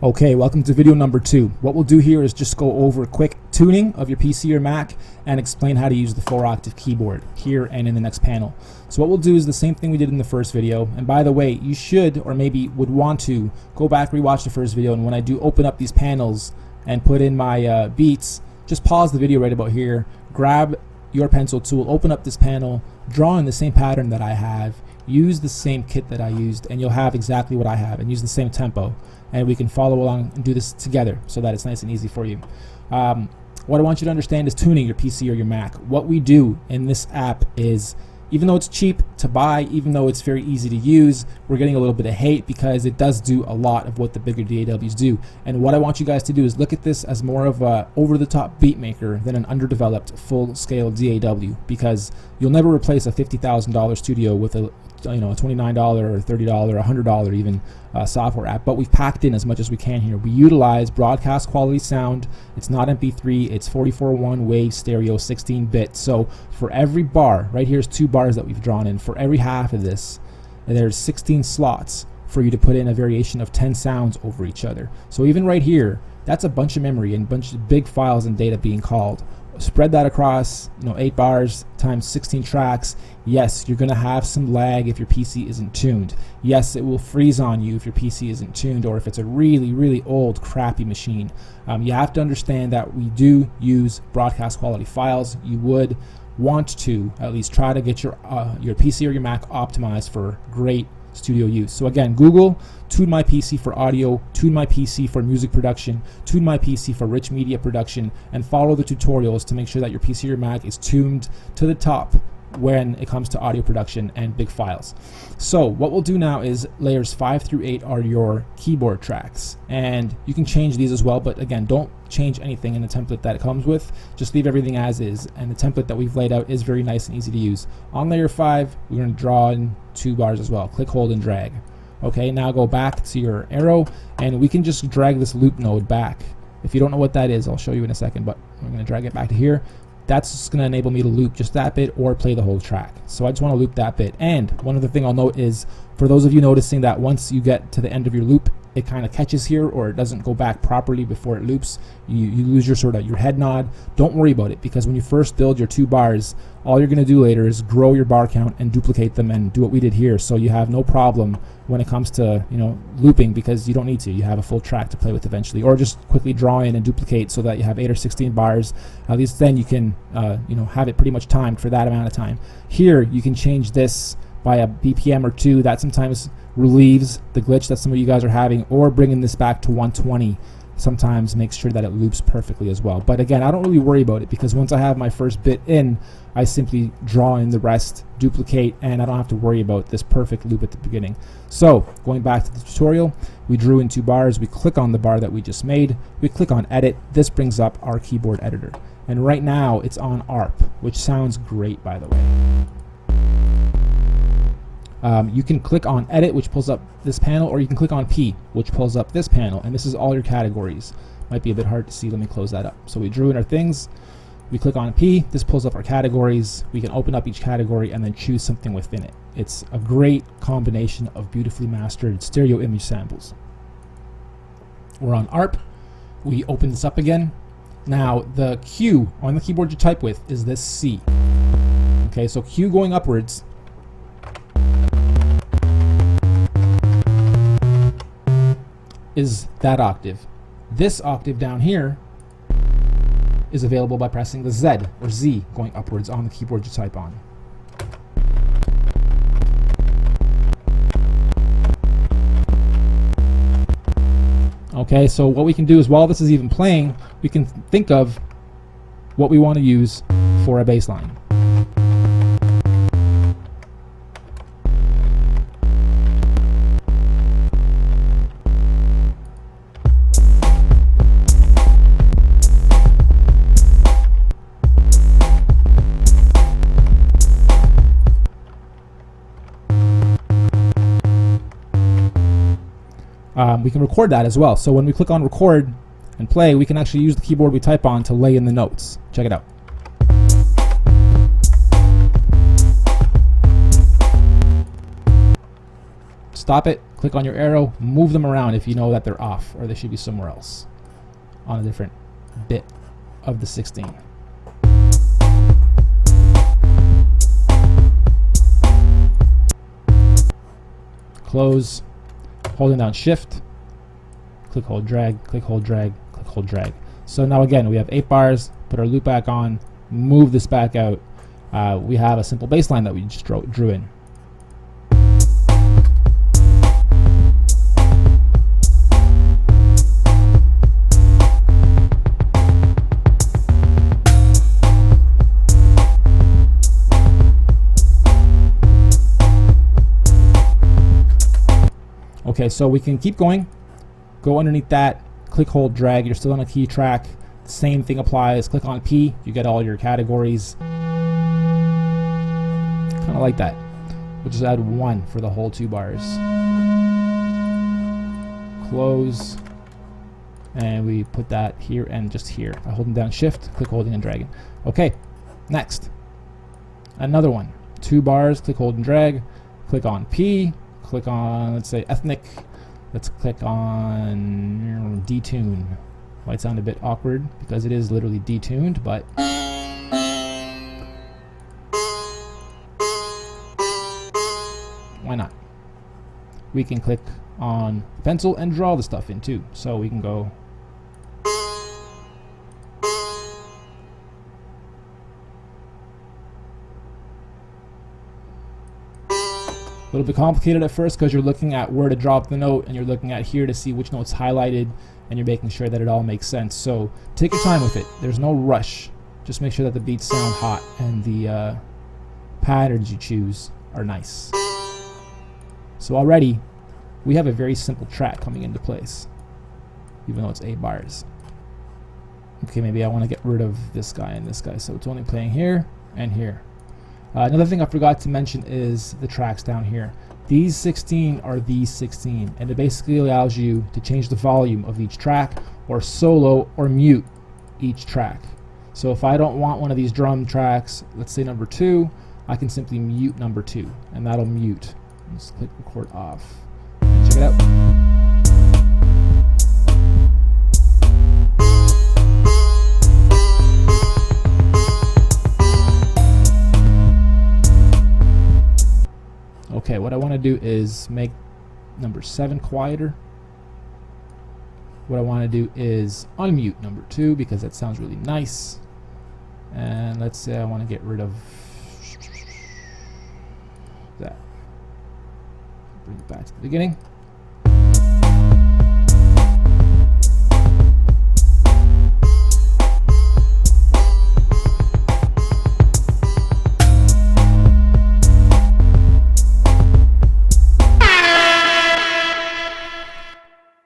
Okay, welcome to video number 2. What we'll do here is just go over quick tuning of your PC or Mac and explain how to use the 4-octave keyboard here and in the next panel. So what we'll do is the same thing we did in the first video. And by the way, you should or maybe would want to go back, rewatch the first video, and when I do open up these panels and put in my beats, just pause the video right about here, grab your pencil tool, open up this panel, draw in the same pattern that I have, use the same kit that I used, and you'll have exactly what I have, and use the same tempo. And we can follow along and do this together so that it's nice and easy for you. What I want you to understand is tuning your PC or your Mac. What we do in this app is, even though it's cheap to buy, even though it's very easy to use, we're getting a little bit of hate because it does do a lot of what the bigger DAWs do. And what I want you guys to do is look at this as more of a over-the-top beat maker than an underdeveloped full-scale DAW, because you'll never replace a $50,000 studio with a $29 or $30 or $100 even software app. But we've packed in as much as we can here. We utilize broadcast quality sound. It's not MP3, it's 44.1 wave stereo 16-bit. So for every bar, right here's 2 bars that we've drawn in. For every half of this, and there's 16 slots for you to put in a variation of 10 sounds over each other. So even right here, that's a bunch of memory and a bunch of big files and data being called. Spread that across 8 bars times 16 tracks. Yes, you're gonna have some lag if your PC isn't tuned. Yes, it will freeze on you if your PC isn't tuned, or if it's a really old crappy machine. You have to understand that we do use broadcast quality files. You would want to at least try to get your PC or your Mac optimized for great studio use. So again, Google tune my PC for audio, tune my PC for music production, tune my PC for rich media production, and follow the tutorials to make sure that your PC or your Mac is tuned to the top when it comes to audio production and big files. So what we'll do now is layers 5 through 8 are your keyboard tracks, and you can change these as well, but again, don't change anything in the template that it comes with. Just leave everything as is, and the template that we've laid out is very nice and easy to use. On layer 5, we're going to draw in 2 bars as well. Click, hold, and drag. Okay, now go back to your arrow, and we can just drag this loop node back. If you don't know what that is, I'll show you in a second, but we're going to drag it back to here. That's just going to enable me to loop just that bit or play the whole track. So I just want to loop that bit. And one other thing I'll note is, for those of you noticing that once you get to the end of your loop, it kind of catches here, or it doesn't go back properly before it loops, you lose your head nod. Don't worry about it, because when you first build your 2 bars, all you're going to do later is grow your bar count and duplicate them and do what we did here. So you have no problem when it comes to looping, because you don't need to. You have a full track to play with eventually, or just quickly draw in and duplicate so that you have 8 or 16 bars. At least then you can have it pretty much timed for that amount of time. Here you can change this by a BPM or 2. That sometimes relieves the glitch that some of you guys are having, or bringing this back to 120 sometimes makes sure that it loops perfectly as well. But again, I don't really worry about it, because once I have my first bit in, I simply draw in the rest, duplicate, and I don't have to worry about this perfect loop at the beginning. So going back to the tutorial, we drew in 2 bars, we click on the bar that we just made, we click on edit. This brings up our keyboard editor, and right now it's on ARP, which sounds great, by the way. You can click on edit, which pulls up this panel, or you can click on P, which pulls up this panel, and this is all your categories. Might be a bit hard to see. Let me close that up. So we drew in our things, we click on P, this pulls up our categories. We can open up each category and then choose something within it. It's a great combination of beautifully mastered stereo image samples. We're on ARP. We open this up again. Now the Q on the keyboard you type with is this C. Okay, so Q going upwards is that octave. This octave down here is available by pressing the Z or Z going upwards on the keyboard you type on. Okay, so what we can do is, while this is even playing, we can think of what we want to use for a bass line. We can record that as well. So when we click on record and play, we can actually use the keyboard we type on to lay in the notes. Check it out. Stop it, Click on your arrow, move them around if you know that they're off or they should be somewhere else on a different bit of the 16. Close, holding down shift, click, hold, drag, click, hold, drag, click, hold, drag. So now again, we have 8 bars, put our loop back on, move this back out. We have a simple bass line that we just drew in. Okay, so we can keep going, go underneath that, click, hold, drag, you're still on a key track. Same thing applies, click on P, you get all your categories. Kind of like that. We'll just add 1 for the whole 2 bars. Close, and we put that here and just here. By holding down shift, click, holding, and dragging. Okay, next. Another one, 2 bars, click, hold, and drag, click on P, click on, let's say, ethnic. Let's click on detune. Might sound a bit awkward because it is literally detuned, but why not? We can click on pencil and draw the stuff in too. So we can go a little bit complicated at first because you're looking at where to drop the note and you're looking at here to see which note's highlighted and you're making sure that it all makes sense. So take your time with it. There's no rush. Just make sure that the beats sound hot and the patterns you choose are nice. So already we have a very simple track coming into place, even though it's 8 bars. Okay, maybe I want to get rid of this guy and this guy, so it's only playing here and here. Another thing I forgot to mention is the tracks down here. These 16 are these 16, and it basically allows you to change the volume of each track or solo or mute each track. So if I don't want one of these drum tracks, let's say number 2, I can simply mute number 2, and that'll mute. Let's click record off. Check it out. Okay, what I want to do is make number 7 quieter. What I want to do is unmute number 2 because that sounds really nice. And let's say I want to get rid of that. Bring it back to the beginning.